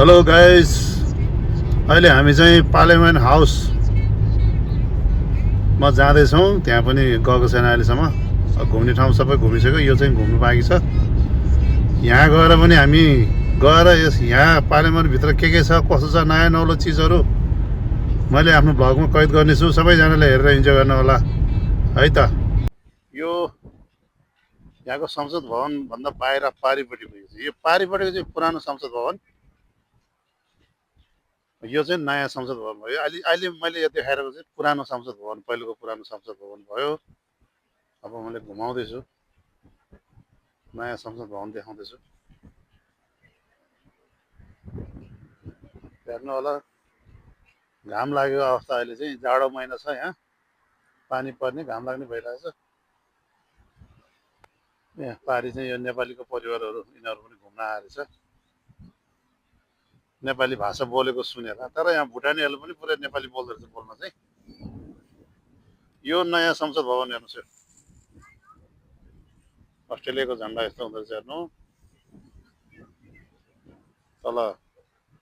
Hello guys, अहिले हामी चाहिँ पार्लियामेन्ट हाउसमा जाँदैछौँ। त्यहाँ पनि गएको छैन अहिलेसम्म। घुम्ने ठाउँ सबै घुमिसक्यो, यो चाहिँ घुम्नु बाँकी छ। यहाँ गएर पनि हामी गएर यहाँ पार्लियामेन्टभित्र के छ, कसो छ, नयाँ नौलो चिजहरू मैले आफ्नो भ्लगमा कैद गर्नेछु। सबैजनाले हेरेर इन्जोय गर्नु होला है त। यो यहाँको संसद भवनभन्दा बाहिर पारिपट्टिको यो पारिपट्टिको चाहिँ पुरानो संसद भवन, यो चाहिँ नयाँ संसद भवन भयो। अहिले अहिले मैले यो देखाइरहेको चाहिँ पुरानो संसद भवन, पहिलेको पुरानो संसद भवन भयो। अब मैले घुमाउँदैछु, नयाँ संसद भवन देखाउँदैछु, हेर्नु होला। घाम लागेको अवस्था अहिले चाहिँ, जाडो महिना छ, यहाँ पानी पर्ने, घाम लाग्ने भइरहेछ। यहाँ पारि चाहिँ यो नेपालीको परिवारहरू, यिनीहरू पनि घुम्न आएर छ। नेपाली भाषा बोलेको सुनेर, तर यहाँ भुटानीहरूले पनि पुरै नेपाली बोल्दो रहेछ बोल्न चाहिँ। यो नयाँ संसद भवन हेर्नुहोस्, अस्ट्रेलियाको झन्डा यस्तो हुँदो रहेछ हेर्नु। तल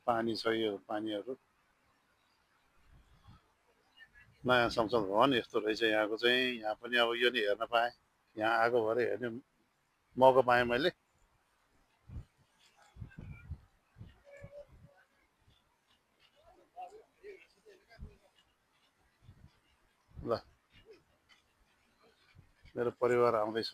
पानी छ, यो पानीहरू। नयाँ संसद भवन यस्तो रहेछ यहाँको चाहिँ। यहाँ पनि अब यो नि हेर्न पाएँ, यहाँ आएको भएर हेर्ने मौका पाएँ मैले। ल, मेरो परिवार आउँदैछ।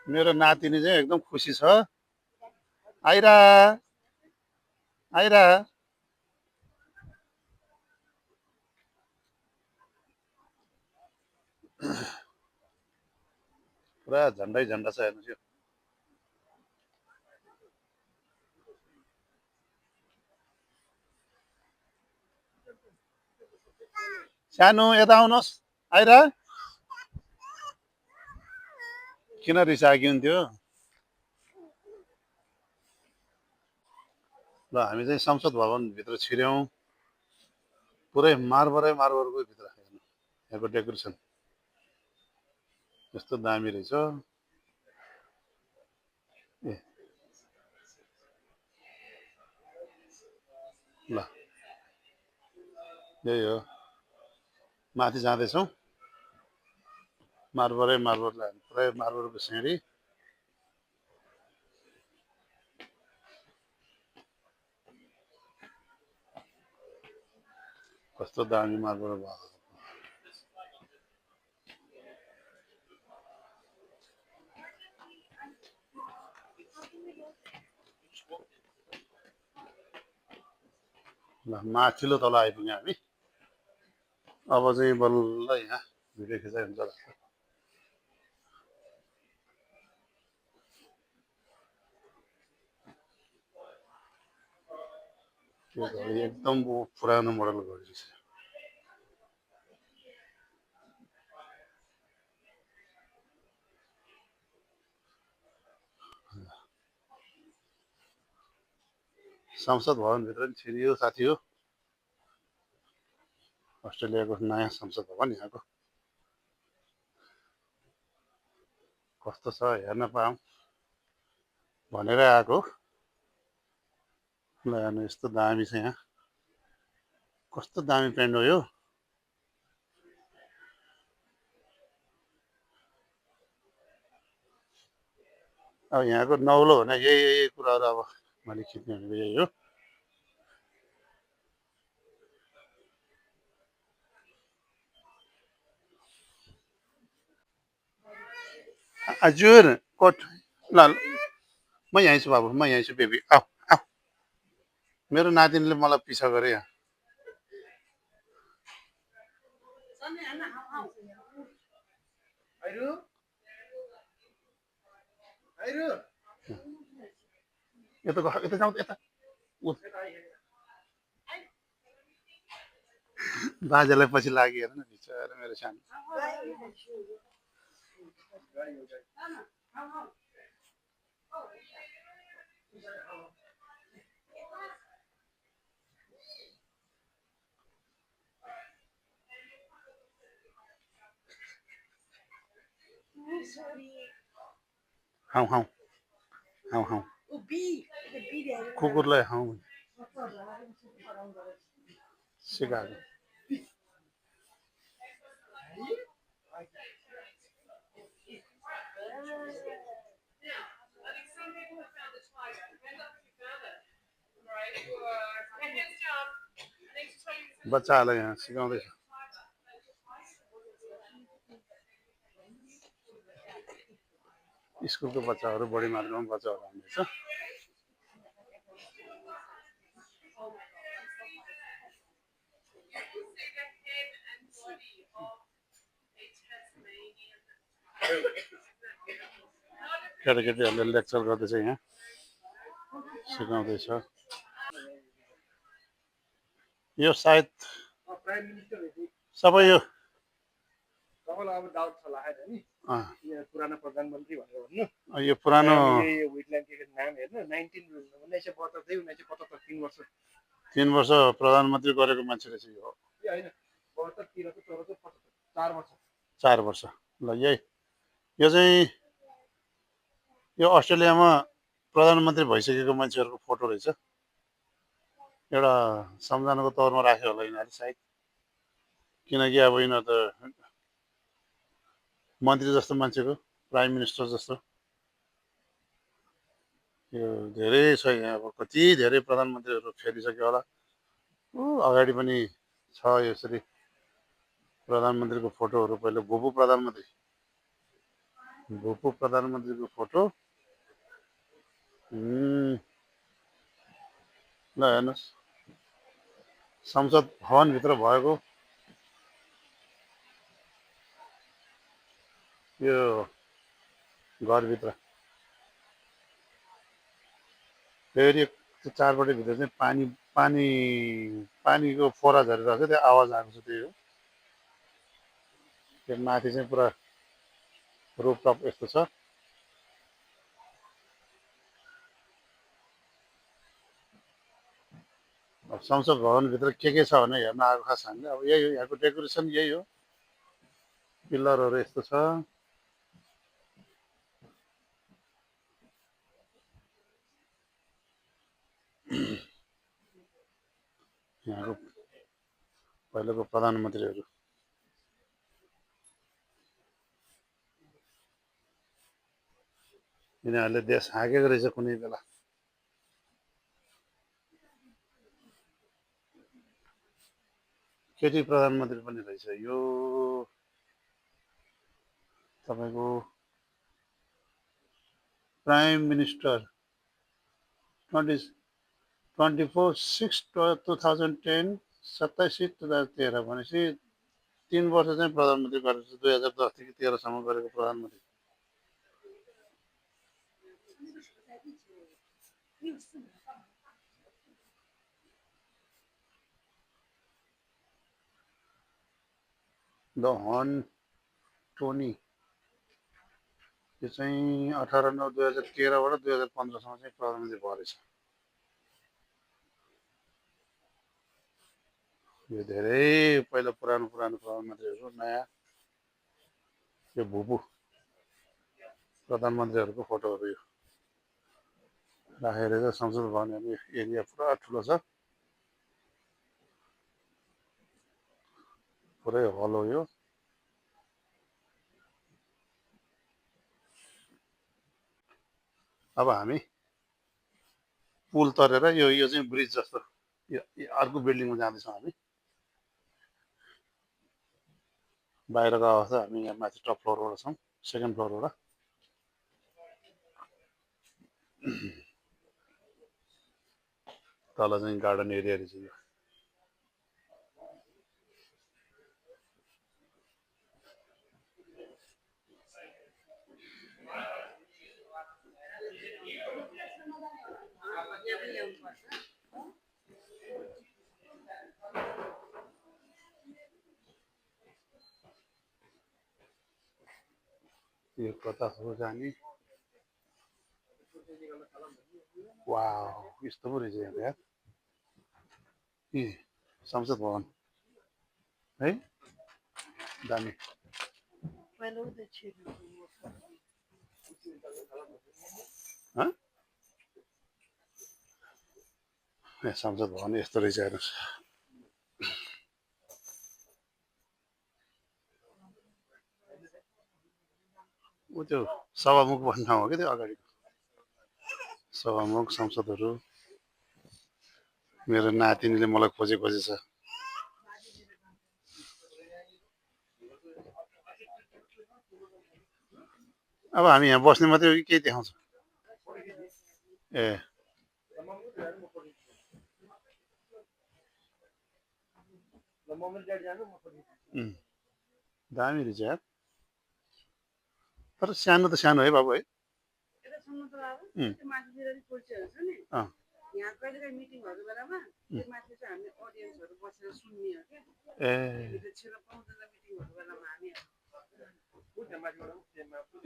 मेरो नातिनी चाहिँ एकदम खुसी छ। आइरा आइरा पुरा झन्डै झन्डा छ हेर्नुहोस्। यो सानो यता आउनुहोस्। आइरा किन रिसाएकी हुन्थ्यो? ल, हामी चाहिँ संसद भवनभित्र छिर्यौँ। पुरै मार्बरको भित्र हेर्नु, यहाँको डेकोरेसन यस्तो दामी रहेछ। ए ल, यही हो, माथि जाँदैछौँ। मार्बर पुरै मार्बलको सिँढी। कस्तो दामी मार्बल भएको। ल, माथिल्लो तल आइपुग्यौँ हामी। अब चाहिँ बल्ल यहाँ भिडियो खिचाइ हुन्छ। त्यो घडी एकदम पुरानो मोडलको घडी रहेछ। संसद भवनभित्र पनि छिरियो साथी हो। अस्ट्रेलियाको नयाँ संसद भवन यहाँको कस्तो छ हेर्न पाऊँ भनेर आएको। ल हेर्नु, यस्तो दामी छ यहाँ। कस्तो दामी पेन्ट हो यो। अब यहाँको नौलो भने यही कुराहरू अब मैले खिच्ने भनेको यही हो। हजुर कोट। ल, म यहीँ छु बाबु, म यहीँ छु बेबी। आऊ आऊ, मेरो नातिनीले मलाई पिछा गरे यहाँ। यता यता जाउँ, यता बाजेलाई पछि लागि हेर न, बिचरा मेरो सानो। हाउ हाउ हाउ हाउ कुकुरलाई हाउ सिकाएको बच्चाहरूलाई यहाँ सिकाउँदैछ स्कुलको बच्चाहरू बढी मात्रामा बच्चाहरू आउँदैछ केटाकेटीहरूले लेक्चर गर्दैछ यहाँ सिकाउँदैछ यो सायद सबै यो तपाईँलाई अब डाउट छ लागेन नि पुरानो प्रधानमन्त्री भनेर भन्नु यो पुरानो वेटल्यान्डको नाम हेर्नु 1972 1975 3 वर्ष प्रधानमन्त्री गरेको मान्छे रहेछ यो होइन 72 73 74 वर्ष 4 वर्ष ल यही यो चाहिँ यो अस्ट्रेलियामा प्रधानमन्त्री भइसकेको मान्छेहरूको फोटो रहेछ एउटा सम्झनाको तौरमा राख्यो होला यिनीहरूले सायद किनकि अब यिनीहरू त मन्त्री जस्तो मान्छेको प्राइम मिनिस्टर जस्तो यो धेरै छ यहाँ अब कति धेरै प्रधानमन्त्रीहरू फेरिसक्यो होला अगाडि पनि छ यसरी प्रधानमन्त्रीको फोटोहरू पहिला भुपू प्रधानमन्त्रीको फोटो ल हेर्नुहोस् संसद भवनभित्र भएको यो घरभित्र फेरि चारपट्टि भित्र चाहिँ पानीको फोरा झरिरहेको छ त्यो आवाज आएको छ त्यही हो त्यो माथि चाहिँ पुरा रुफटप यस्तो छ अब संसद भवनभित्र के छ भने हेर्न आएको खास हामीले अब यही हो यहाँको डेकोरेसन यही हो पिल्लरहरू यस्तो छ यहाँको पहिलेको प्रधानमन्त्रीहरू यिनीहरूले देश हाँकेको रहेछ कुनै बेला केटी प्रधानमन्त्री पनि रहेछ यो तपाईँको प्राइम मिनिस्टर 24/6/2010 27/6/2013 भनेपछि 3 वर्ष चाहिँ प्रधानमन्त्री गरेको 2010 देखि 13 गरेको प्रधानमन्त्री द हन टोनी यो चाहिँ 18/9/2013बाट 2015 चाहिँ प्रधानमन्त्री भयो रहेछ यो धेरै पहिला पुरानो प्रधानमन्त्रीहरू नयाँ यो भुपू प्रधानमन्त्रीहरूको फोटोहरू यो राखेर संसद भवन एरिया पुरा ठुलो छ पुरै हल हो यो अब हामी पुल तरेर यो चाहिँ ब्रिज जस्तो यो अर्को बिल्डिङमा जाँदैछौँ हामी बाहिरको अवस्था हामी यहाँ माथि टप फ्लोरबाट छौँ सेकेन्ड फ्लोरबाट तल चाहिँ गार्डन एरिया रहेछ यो यो कता हो जाने वाउ यस्तो पो रहेछ यहाँ यार ए संसद भवन है दामी हँ? ए, संसद भवन यस्तो रहेछ हेर्नुहोस्। ऊ त्यो सभामुख बस्ने ठाउँ हो कि त्यो अगाडि सभामुख संसदहरू। मेरो नातिनीले मलाई खोजे छ। अब हामी यहाँ बस्ने मात्रै हो कि केही देखाउँछ? ए दामी रहेछ यार। तर सानो त सानो है बाबु है।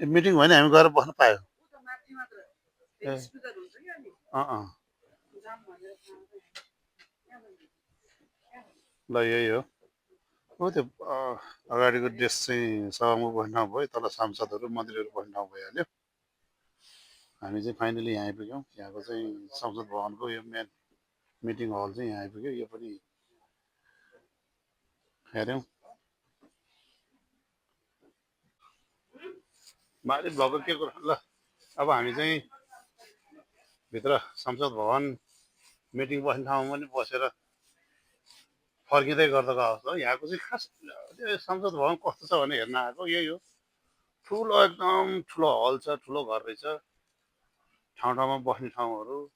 ए मिटिङ भयो भने हामी गएर बस्न पायो। ल यही हो। हो त्यो अगाडिको डेस्क चाहिँ सभामुख बस्ने ठाउँ भयो, तल सांसदहरू मन्त्रीहरू बस्ने ठाउँ भइहाल्यो। हामी चाहिँ फाइनली यहाँ आइपुग्यौँ। यहाँको चाहिँ संसद भवनको यो मेन मिटिङ हल चाहिँ यहाँ आइपुग्यो। यो पनि हेऱ्यौँ। माले ब्लगको के कुरा ल। अब हामी चाहिँ भित्र संसद भवन मिटिङ बस्ने ठाउँमा पनि बसेर फर्किँदै गर्दाको अवस्था हो। यहाँको चाहिँ खास संसद भवन कस्तो छ भने हेर्न आएको यही हो। ठुलो एकदम ठुलो हल छ, ठुलो घर रहेछ, ठाउँ ठाउँमा बस्ने ठाउँहरू।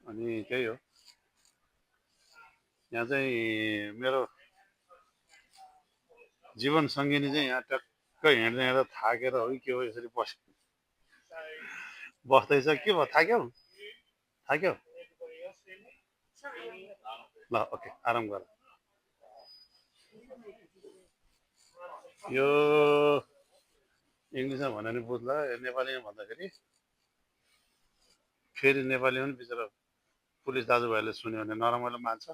अनि त्यही हो। यहाँ चाहिँ मेरो जीवन सङ्गिनी चाहिँ यहाँ टक्क हिँड्दै हिँड्दा थाकेर हो कि के हो यसरी बस्दैछ। के भयो, थाक्यौ? ल ओके, आराम गर। यो इङ्ग्लिसमा भन्यो भने बुझ्ला, नेपालीमा भन्दाखेरि फेरि नेपालीमा पनि बिचरा पुलिस दाजुभाइले सुन्यो भने नरमाइलो मान्छ।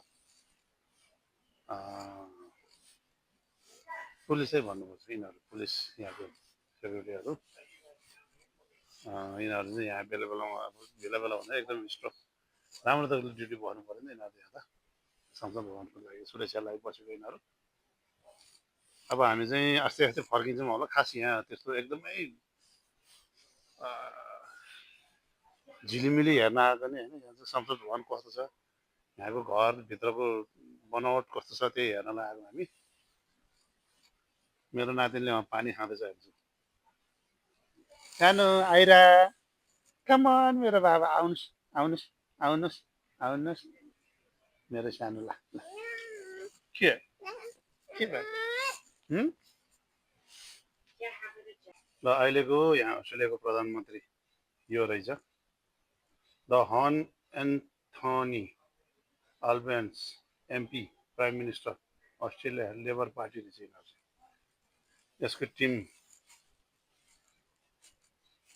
पुलिसै भन्नुपर्छ यिनीहरू, पुलिस यहाँको सेक्युरिटीहरू। यिनीहरू चाहिँ यहाँ बेला बेलामा अब बेला बेला भन्दा एकदम स्ट्रक राम्रो त ड्युटी बस्नु पऱ्यो नि यिनीहरू यहाँ त संसद भवनको लागि सुरक्षाको लागि बसेको यिनीहरू। अब हामी चाहिँ आस्ते आस्ते फर्किन्छौँ होला। खास यहाँ त्यस्तो एकदमै झिलिमिली हेर्न आएको नि होइन। यहाँ चाहिँ संसद भवन कस्तो छ, यहाँको घरभित्रको बनावट कस्तो छ त्यही हेर्नलाई आएको हामी। मेरो नातिनीले पानी खाँदैछ हेर्छु। सानो आइरा, कमन मेरो बाबा, आउनुहोस् आउनुहोस् आउनुहोस् आउनुहोस् मेरो सानो। ला के भयो? ल अहिलेको यहाँ अस्ट्रेलियाको प्रधानमन्त्री यो रहेछ, the hon Anthony Albanese MP, prime minister, Australia Labor party रहेछ यिनीहरू। यसको टिम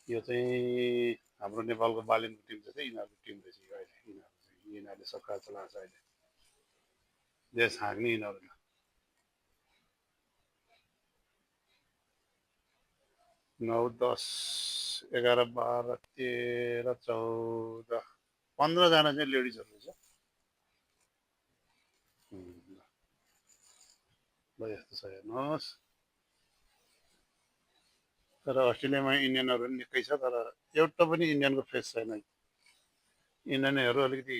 यो चाहिँ हाम्रो नेपालको बालिनको टिम जस्तै यिनीहरूको टिम रहेछ। अहिले यिनीहरूले सरकार चलाएको छ। अहिले देश हाँक्ने यिनीहरू। 9, 10, 11, 12, 13, 14, 15जना चाहिँ लेडिजहरू रहेछ। ल यस्तो छ हेर्नुहोस्। तर अस्ट्रेलियामा इन्डियनहरू पनि निकै छ, तर एउटा पनि इन्डियनको फेस छैन। इन्डियनहरू अलिकति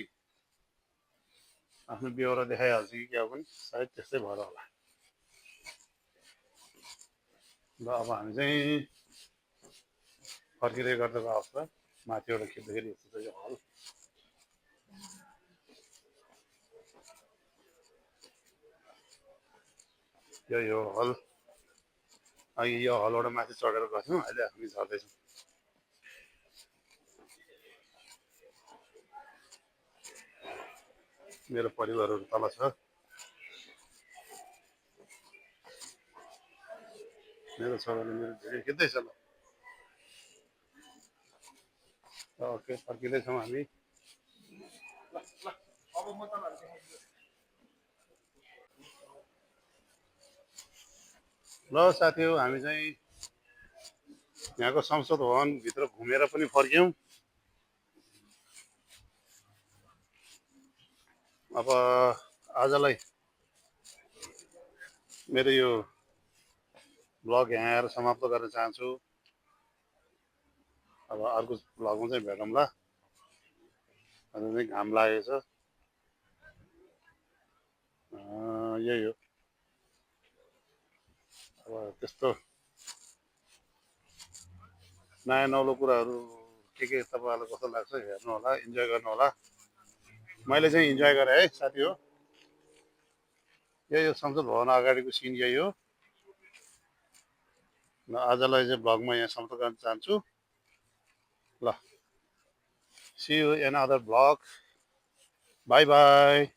आफ्नो बेहोरा देखाइहाल्छ कि क्या पनि, सायद त्यस्तै भएर होला। ल अब हामी चाहिँ फर्किँदै गर्दाको अवस्था माथिबाट खिच्दाखेरि यस्तो छ यो हल। यो हल। अघि यो हलबाट माथि चढेर गर्थ्यौँ, अहिले हामी झर्दैछौँ। मेरो परिवारहरू तल छ। मेरो छोराले मेरो भिडियो खिच्दैछ। ल ओके, फर्किँदैछौँ हामी। अब म त ल साथी हो हामी चाहिँ यहाँको संसद भवनभित्र घुमेर पनि फर्क्यौँ। अब आजलाई मेरो यो ब्लग यहाँ आएर समाप्त गर्न चाहन्छु। अब अर्को ब्लगमा चाहिँ भेटौँला। अहिले चाहिँ घाम लागेको छ। यही हो। अब त्यस्तो नयाँ नौलो कुराहरू के तपाईँहरूलाई कस्तो लाग्छ हेर्नु होला, इन्जोय गर्नु होला। मैले चाहिँ इन्जोय गरेँ है साथी हो। यही हो संसद भवन अगाडिको सिन यही हो। ल आजलाई चाहिँ ब्लगमा यहाँ समाप्त गर्न चाहन्छु। ल see you in other blog. Bye by.